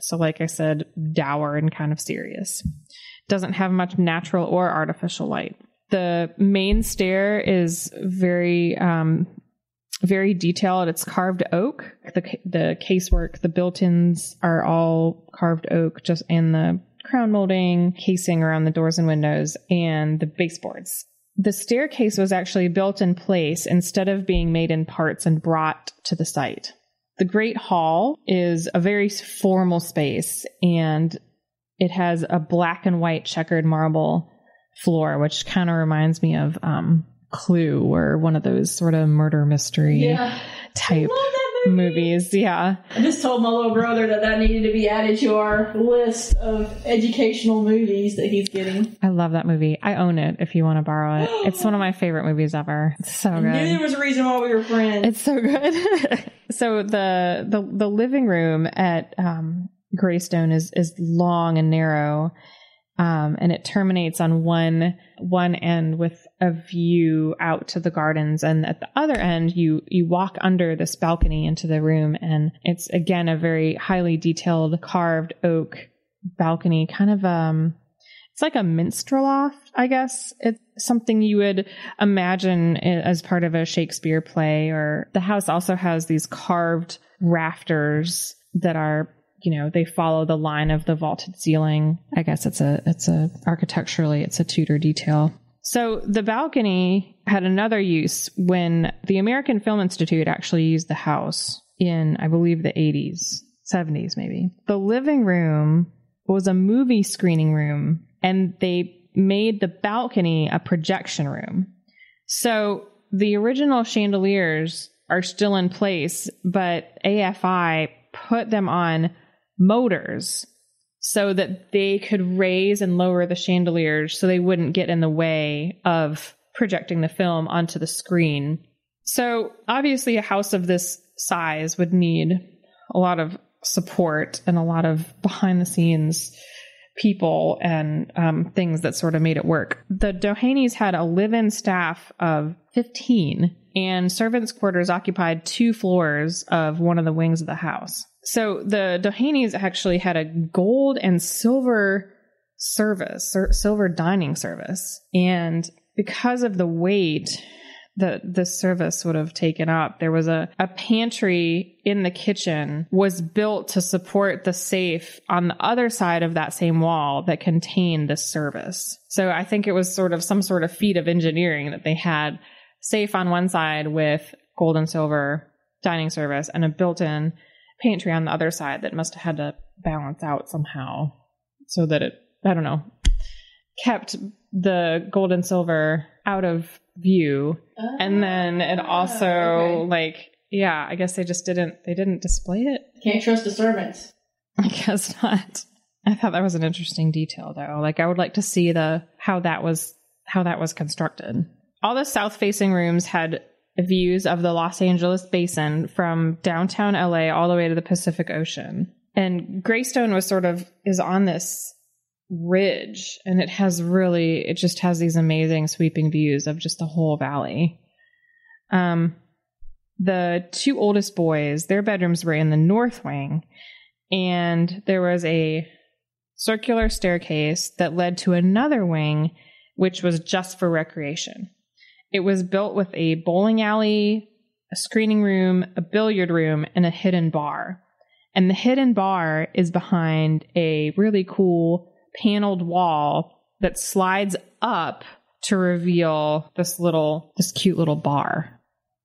So like I said, dour and kind of serious. Doesn't have much natural or artificial light. The main stair is very, very detailed. It's carved oak. The casework, the built-ins are all carved oak, just in the crown molding, casing around the doors and windows, and the baseboards. The staircase was actually built in place instead of being made in parts and brought to the site. The Great Hall is a very formal space, and it has a black and white checkered marble floor, which kind of reminds me of Clue, or one of those sort of murder mystery type movies. Yeah. I just told my little brother that needed to be added to our list of educational movies that he's getting. I love that movie. I own it if you want to borrow it. It's one of my favorite movies ever. It's so good. I knew there was a reason why we were friends. It's so good. So the living room at Greystone is long and narrow, and it terminates on one end with a view out to the gardens, and at the other end you walk under this balcony into the room, and it's again a very highly detailed carved oak balcony, kind of it's like a minstrel loft, I guess. It's something you would imagine as part of a Shakespeare play. Or the house also has these carved rafters that are, they follow the line of the vaulted ceiling. I guess it's architecturally, it's a Tudor detail. So the balcony had another use when the American Film Institute actually used the house in, I believe, the 80s, 70s maybe. The living room was a movie screening room, and they made the balcony a projection room. So the original chandeliers are still in place, but AFI put them on motors so that they could raise and lower the chandeliers so they wouldn't get in the way of projecting the film onto the screen. So obviously a house of this size would need a lot of support and a lot of behind the scenes people and things that sort of made it work. The Dohenys had a live-in staff of 15, and servants' quarters occupied 2 floors of one of the wings of the house. So the Dohenys actually had a gold and silver service, or silver dining service. And because of the weight that this service would have taken up, there was a pantry in the kitchen was built to support the safe on the other side of that same wall that contained this service. So I think it was sort of some sort of feat of engineering that they had safe on one side with gold and silver dining service and a built-in pantry on the other side that must have had to balance out somehow so that it, I don't know, kept the gold and silver out of view. And then it also I guess they didn't display it. Can't trust the servants. I guess not. I thought that was an interesting detail though. I would like to see how that was constructed. All the south facing rooms had views of the Los Angeles basin from downtown LA all the way to the Pacific Ocean. And Greystone is on this ridge, and it just has these amazing sweeping views of just the whole valley. The 2 oldest boys, their bedrooms were in the north wing, and there was a circular staircase that led to another wing, which was just for recreation. It was built with a bowling alley, a screening room, a billiard room, and a hidden bar. And the hidden bar is behind a really cool paneled wall that slides up to reveal this cute little bar.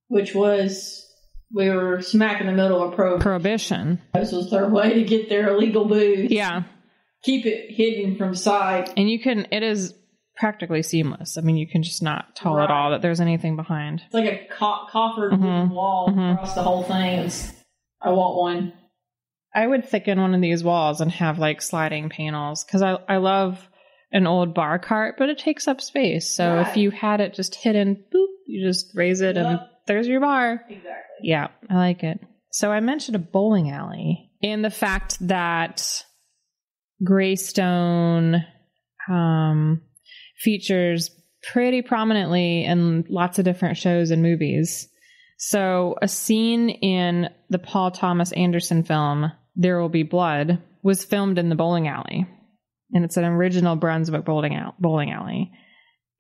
Which was, we were smack in the middle of prohibition. This was their way to get their illegal booze. Yeah. Keep it hidden from sight. And it is practically seamless. I mean, you can just not tell at all that there's anything behind. It's like a coffered wall across the whole thing. I want one. I would thicken one of these walls and have sliding panels, because I love an old bar cart, but it takes up space. So if you had it just hidden, boop, you just raise it and there's your bar. Exactly. Yeah, I like it. So I mentioned a bowling alley, and the fact that Greystone features pretty prominently in lots of different shows and movies. So a scene in the Paul Thomas Anderson film, There Will Be Blood, was filmed in the bowling alley. And it's an original Brunswick bowling alley.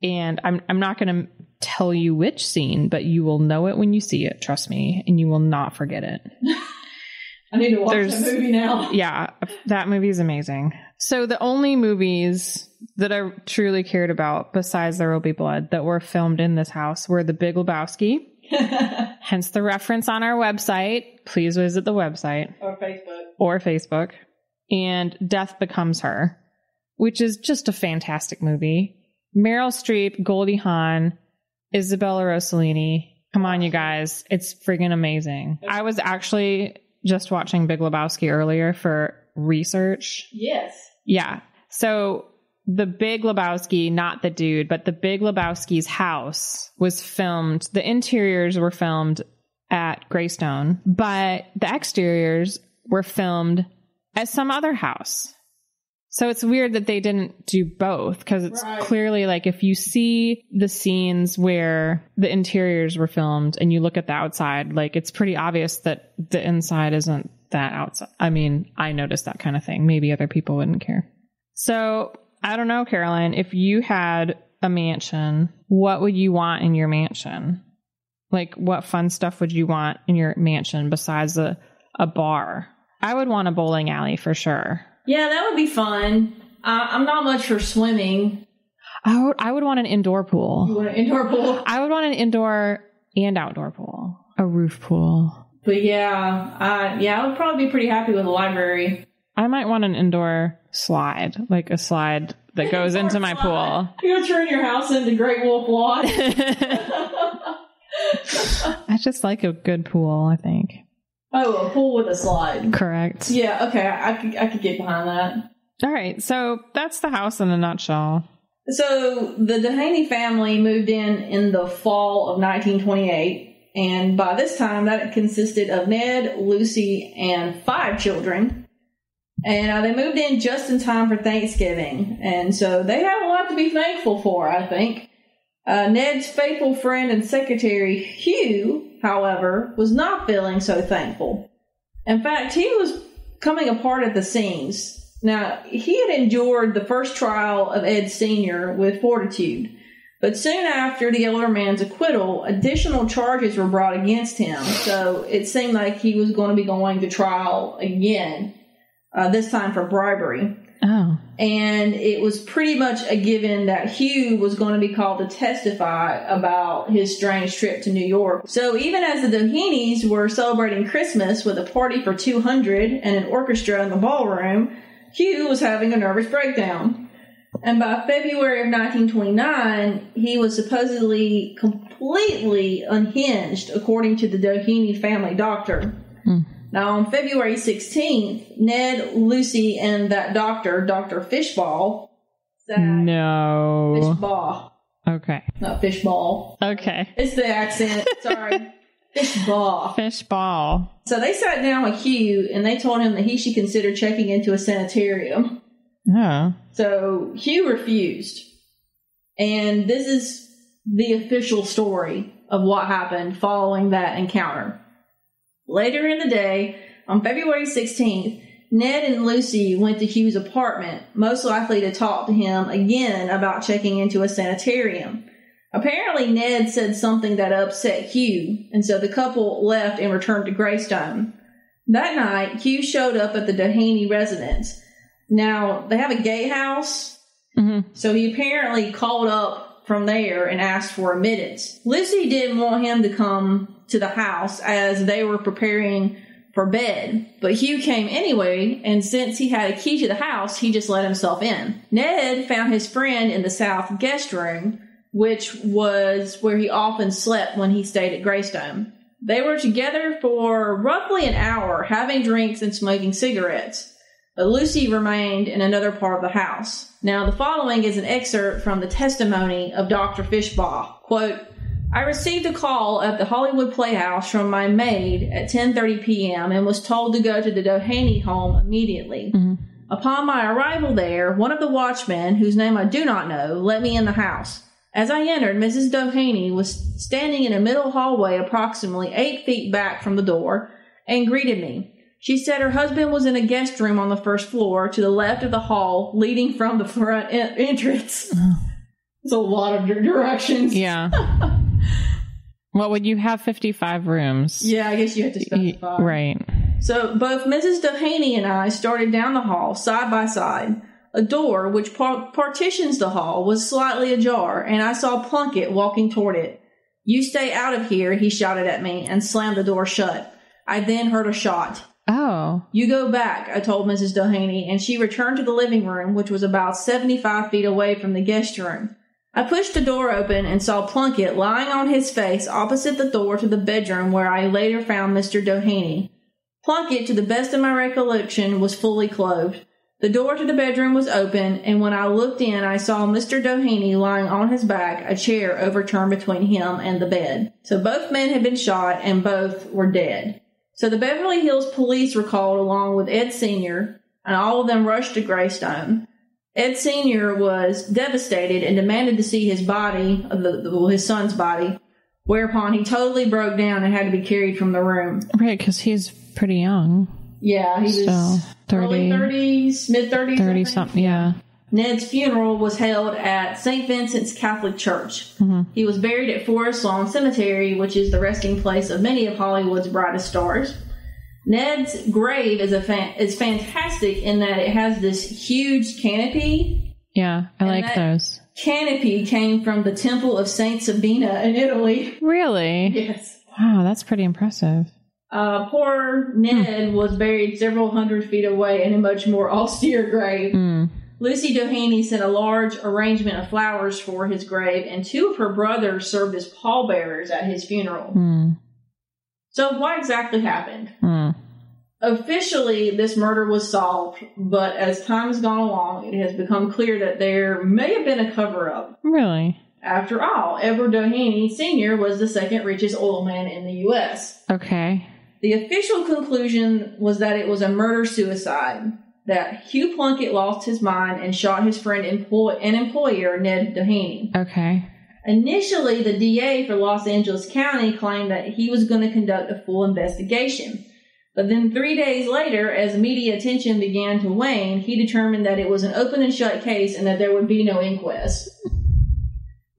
And I'm not going to tell you which scene, but you will know it when you see it, trust me, and you will not forget it. I need to watch that movie now. Yeah, that movie is amazing. So the only movies that I truly cared about, besides There Will Be Blood, that were filmed in this house were The Big Lebowski. Hence the reference on our website. Please visit the website. Or Facebook. And Death Becomes Her, which is just a fantastic movie. Meryl Streep, Goldie Hawn, Isabella Rossellini. Come on, you guys. It's friggin' amazing. I was actually just watching Big Lebowski earlier for research. Yes. Yeah. So the Big Lebowski, not the dude, but the Big Lebowski's house was filmed. The interiors were filmed at Greystone, but the exteriors were filmed at some other house. So it's weird that they didn't do both, because it's clearly like if you see the scenes where the interiors were filmed and you look at the outside, like it's pretty obvious that the inside isn't that outside. I mean, I noticed that kind of thing. Maybe other people wouldn't care. So I don't know, Caroline, if you had a mansion, what would you want in your mansion? Like what fun stuff would you want in your mansion besides a bar? I would want a bowling alley for sure. Yeah, that would be fun. I'm not much for swimming. I would want an indoor pool. You want an indoor pool? I would want an indoor and outdoor pool. A roof pool. But yeah, I would probably be pretty happy with a library. I might want an indoor slide, like a slide that goes into my pool. You're going to turn your house into Great Wolf Lodge? I just like a good pool, I think. Oh, a pool with a slide. Correct. Yeah, okay. I could get behind that. All right. So that's the house in a nutshell. So the Doheny family moved in the fall of 1928. And by this time, that consisted of Ned, Lucy, and 5 children. And they moved in just in time for Thanksgiving. And so they have a lot to be thankful for, I think. Ned's faithful friend and secretary, Hugh, however, was not feeling so thankful. In fact, he was coming apart at the seams. Now, he had endured the first trial of Ed Sr. with fortitude, but soon after the older man's acquittal, additional charges were brought against him, so it seemed like he was going to be going to trial again, this time for bribery. Oh. And it was pretty much a given that Hugh was going to be called to testify about his strange trip to New York. So even as the Dohenys were celebrating Christmas with a party for 200 and an orchestra in the ballroom, Hugh was having a nervous breakdown. And by February of 1929, he was supposedly completely unhinged, according to the Doheny family doctor. Now, on February 16th, Ned, Lucy, and that doctor, Dr. Fishball, No. Fishball. Okay. Not Fishball. Okay. It's the accent. Sorry. Fishball. Fishball. So they sat down with Hugh, and they told him that he should consider checking into a sanitarium. Oh. So Hugh refused. And this is the official story of what happened following that encounter. Later in the day, on February 16th, Ned and Lucy went to Hugh's apartment, most likely to talk to him again about checking into a sanitarium. Apparently, Ned said something that upset Hugh, and so the couple left and returned to Greystone. That night, Hugh showed up at the Doheny residence. Now, they have a gatehouse, so he apparently called up from there and asked for admittance. Lucy didn't want him to come to the house as they were preparing for bed, but Hugh came anyway, and since he had a key to the house, he just let himself in. Ned found his friend in the south guest room, which was where he often slept when he stayed at Greystone. They were together for roughly an hour, having drinks and smoking cigarettes, but Lucy remained in another part of the house. Now, the following is an excerpt from the testimony of Dr. Fishbaugh. Quote, I received a call at the Hollywood Playhouse from my maid at 10:30 p.m. and was told to go to the Doheny home immediately. Upon my arrival there, one of the watchmen, whose name I do not know, let me in the house. As I entered, Mrs. Doheny was standing in a middle hallway approximately 8 feet back from the door and greeted me. She said her husband was in a guest room on the first floor to the left of the hall leading from the front entrance. It's a lot of directions. Yeah. Well, when you have 55 rooms. Yeah, I guess you have to specify. Right. So both Mrs. Doheny and I started down the hall side by side. A door, which partitions the hall, was slightly ajar, and I saw Plunkett walking toward it. "You stay out of here," he shouted at me, and slammed the door shut. I then heard a shot. Oh. "You go back," I told Mrs. Doheny, and she returned to the living room, which was about 75 feet away from the guest room. I pushed the door open and saw Plunkett lying on his face opposite the door to the bedroom where I later found Mr. Doheny. Plunkett, to the best of my recollection, was fully clothed. The door to the bedroom was open, and when I looked in, I saw Mr. Doheny lying on his back, a chair overturned between him and the bed. So both men had been shot, and both were dead. So the Beverly Hills police were called along with Ed Sr., and all of them rushed to Greystone. Ed Sr. was devastated and demanded to see his body, his son's body, whereupon he totally broke down and had to be carried from the room. Right, because he's pretty young. Yeah, he was 30, early 30s, mid-30s. 30-something, yeah. Ned's funeral was held at St. Vincent's Catholic Church. Mm-hmm. He was buried at Forest Lawn Cemetery, which is the resting place of many of Hollywood's brightest stars. Ned's grave is fantastic in that it has this huge canopy. Yeah, I like those. Canopy came from the Temple of Saint Sabina in Italy. Really? Yes. Wow, that's pretty impressive. Poor Ned was buried several hundred feet away in a much more austere grave. Lucy Doheny sent a large arrangement of flowers for his grave, and two of her brothers served as pallbearers at his funeral. So what exactly happened? Officially, this murder was solved, but as time has gone along, it has become clear that there may have been a cover-up. Really? After all, Edward Doheny Sr. was the second richest oil man in the U.S. Okay. The official conclusion was that it was a murder-suicide, that Hugh Plunkett lost his mind and shot his friend and employer, Ned Doheny. Okay. Initially, the DA for Los Angeles County claimed that he was going to conduct a full investigation. But then 3 days later, as media attention began to wane, he determined that it was an open and shut case and that there would be no inquest.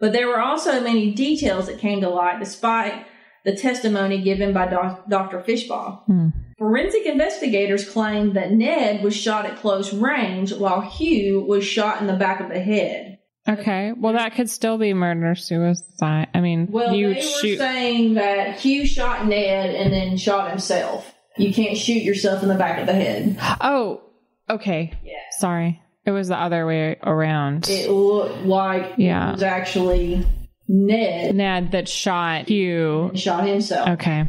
But there were also many details that came to light despite the testimony given by Dr. Fishbaugh. Forensic investigators claimed that Ned was shot at close range while Hugh was shot in the back of the head. Okay, well that could still be murder-suicide. I mean, they were saying that Hugh shot Ned and then shot himself. You can't shoot yourself in the back of the head. Oh, okay. Yeah. Sorry. It was the other way around. It looked like it was actually Ned that shot Hugh. And shot himself. Okay.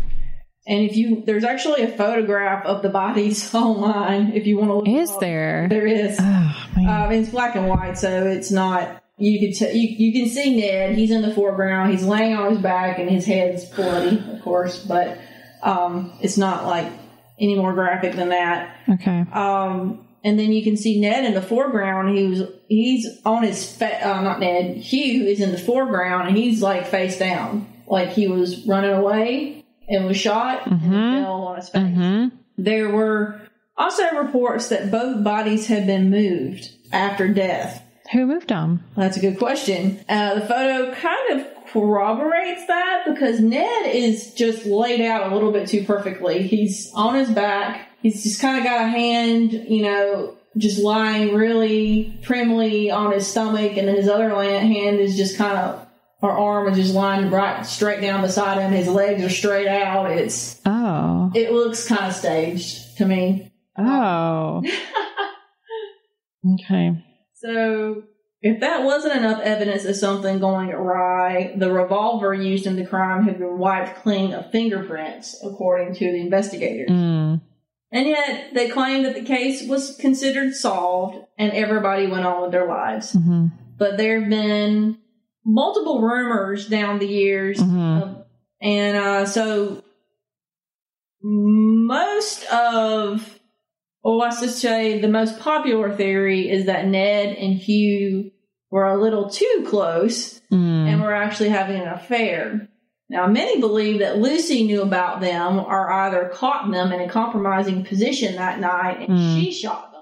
And there's actually a photograph of the bodies online if you want to look. Is there? There is. Oh, man. It's black and white, so it's not. You can see Ned. He's in the foreground. He's laying on his back, and his head's bloody, of course. But it's not like any more graphic than that. Okay. And then you can see Ned in the foreground. He's on his not Ned. Hugh is in the foreground, and he's like face down, like he was running away and was shot and fell on his face. There were also reports that both bodies had been moved after death. Who moved them? That's a good question. The photo kind of corroborates that because Ned is just laid out a little bit too perfectly. He's on his back. He's just kind of got a hand, just lying really primly on his stomach, and then his other hand is just our arm is just lying right straight down beside him. His legs are straight out. It looks kind of staged to me. Oh. Okay. So if that wasn't enough evidence of something going awry, the revolver used in the crime had been wiped clean of fingerprints, according to the investigators. And yet they claimed that the case was considered solved and everybody went on with their lives. But there have been multiple rumors down the years. So the most popular theory is that Ned and Hugh were a little too close and were actually having an affair. Now, many believe that Lucy knew about them or either caught them in a compromising position that night and she shot them.